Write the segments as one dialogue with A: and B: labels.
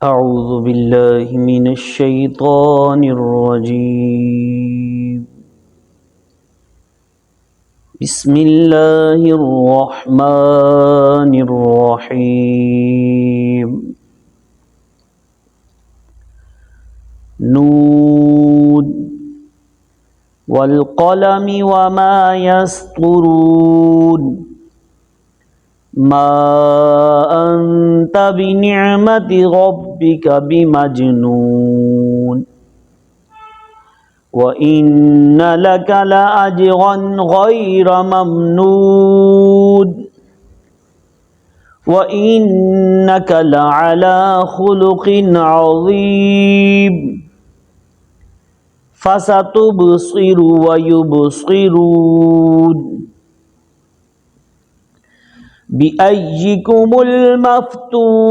A: أعوذ بالله من الشيطان الرجيم. بسم الله الرحمن الرحيم. نون والقلم وما يسطرون. ما أنت بنعمة ربك بمجنون وإن لك لأجرا غير ممنون وإنك لعلى خلق عظيم فستبصر ويبصرون بأيكم المفتون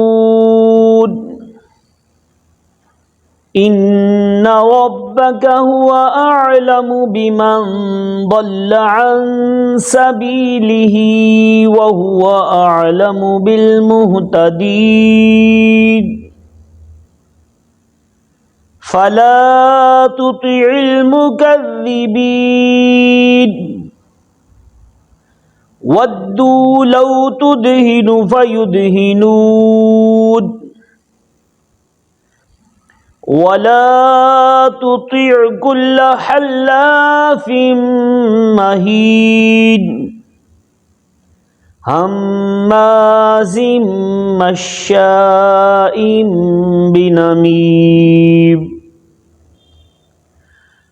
A: إن ربك هو أعلم بمن ضل عن سبيله وهو أعلم بالمهتدين فلا تطع المكذبين ودوا لو تدهن فيدهنون ولا تطع كل حلاف مهين هماز مشاء بنميم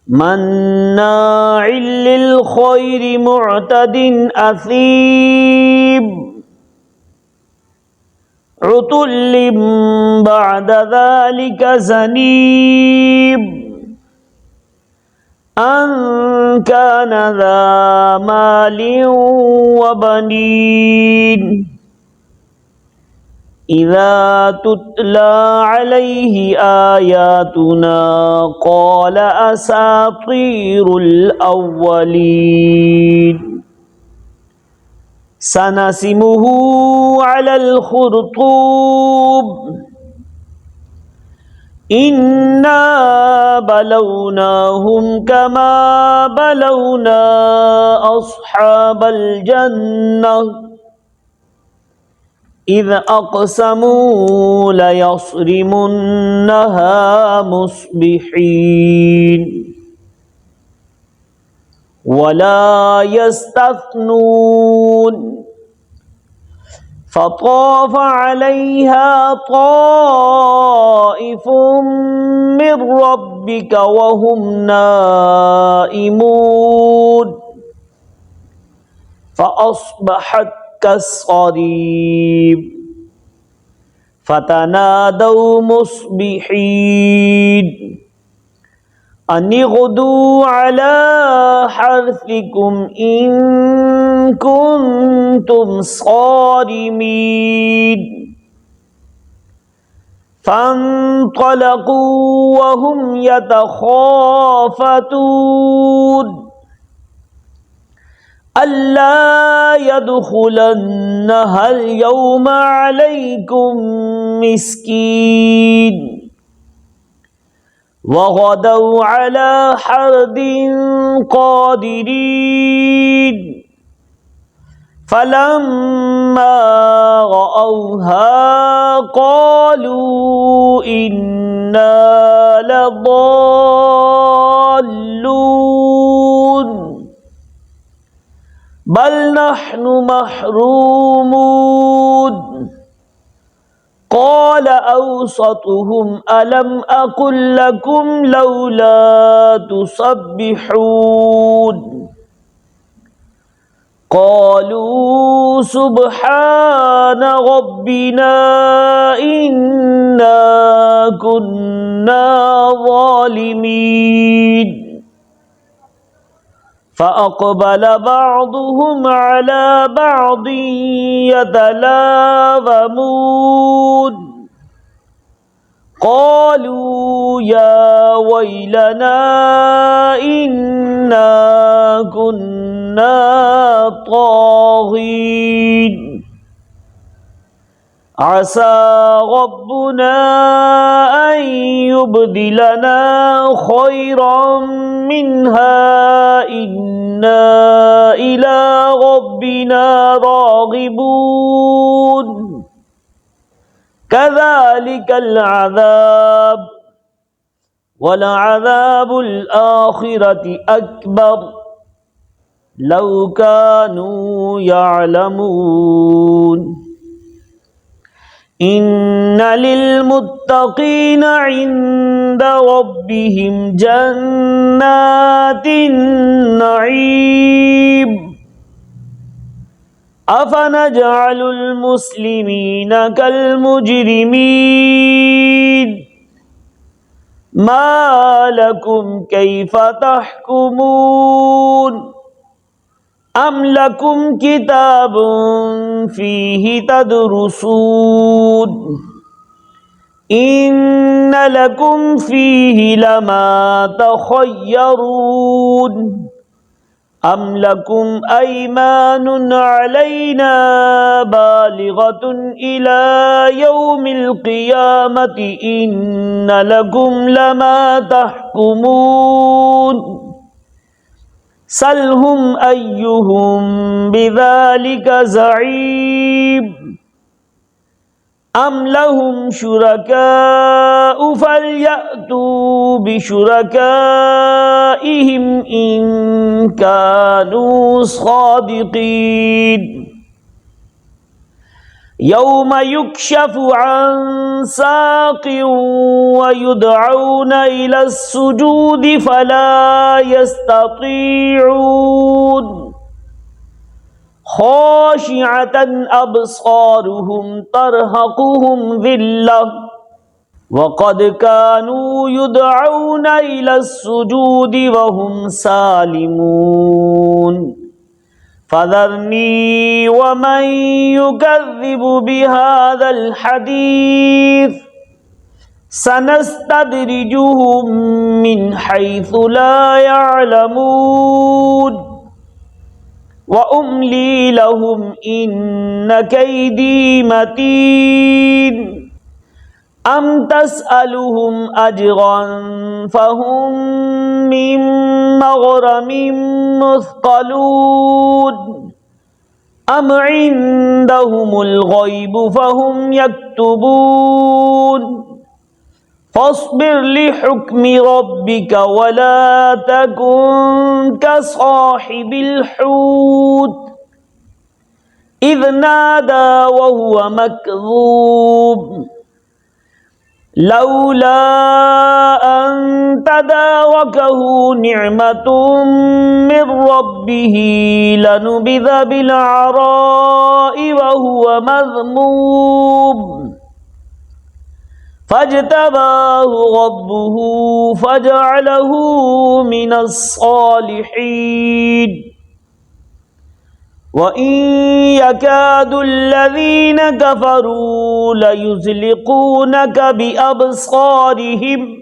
A: مناع للخير معتد أثيم عتل بعد ذلك زنيم أن كان ذا مال وبنين إذا تتلى عليه آياتنا قال أساطير الأولين سنسمه على الخرطوم إنا بلوناهم كما بلونا أصحاب الجنة إذ أقسموا ليصرمنها مصبحين ولا يستثنون فطاف عليها طائف من ربك وهم نائمون فأصبحت كالصريم فتنادوا مصبحين أن اغدوا على حرثكم إن كنتم صارمين فانطلقوا وهم يتخافتون ألا يدخلنها اليوم عليكم مسكين وغدوا على حرد قادرين فلما رأوها قالوا إنا لضالون بل نحن محرومون قال أوسطهم ألم أقل لكم لولا تسبحون قالوا سبحان ربنا إنا كنا ظالمين فأقبل بعضهم على بعض يتلاومون قالوا يا ويلنا إنا كنا طاغين عسى ربنا أن يبدلنا خيرا منها إنا إلى ربنا راغبون كذلك العذاب ولعذاب الآخرة أكبر لو كانوا يعلمون إن للمتقين عند ربهم جنات النعيم أفنجعل المسلمين كالمجرمين ما لكم كيف تحكمون أم لكم كتاب فيه تدرسون إن لكم فيه لما تخيرون أم لكم أيمان علينا بالغة إلى يوم القيامة إن لكم لما تحكمون سلهم أيهم بذلك زعيم أم لهم شركاء فليأتوا بشركائهم إن كانوا صادقين يوم يكشف عن ساق ويدعون إلى السجود فلا يستطيعون خاشعة أبصارهم ترهقهم ذلة وقد كانوا يدعون إلى السجود وهم سالمون فذرني ومن يكذب بهذا الحديث سنستدرجهم من حيث لا يعلمون وأملي لهم إن كيدي متين أم تسألهم أجرا فهم من مغرم مثقلون أم عندهم الغيب فهم يكتبون فاصبر لحكم ربك ولا تكن كصاحب الحوت إذ نادى وهو مكذوب لولا أن تداركه نعمة من ربه لنبذ بالعراء وهو مذموم فاجتباه ربه فجعله من الصالحين وإن يكاد الذين كفروا ليزلقونك بأبصارهم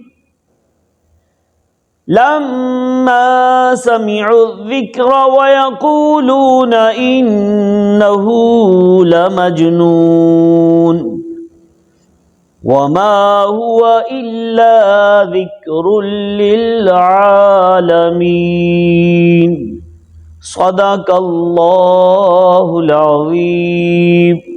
A: لما سمعوا الذكر ويقولون إنه لمجنون وما هو إلا ذكر للعالمين صدق الله العظيم.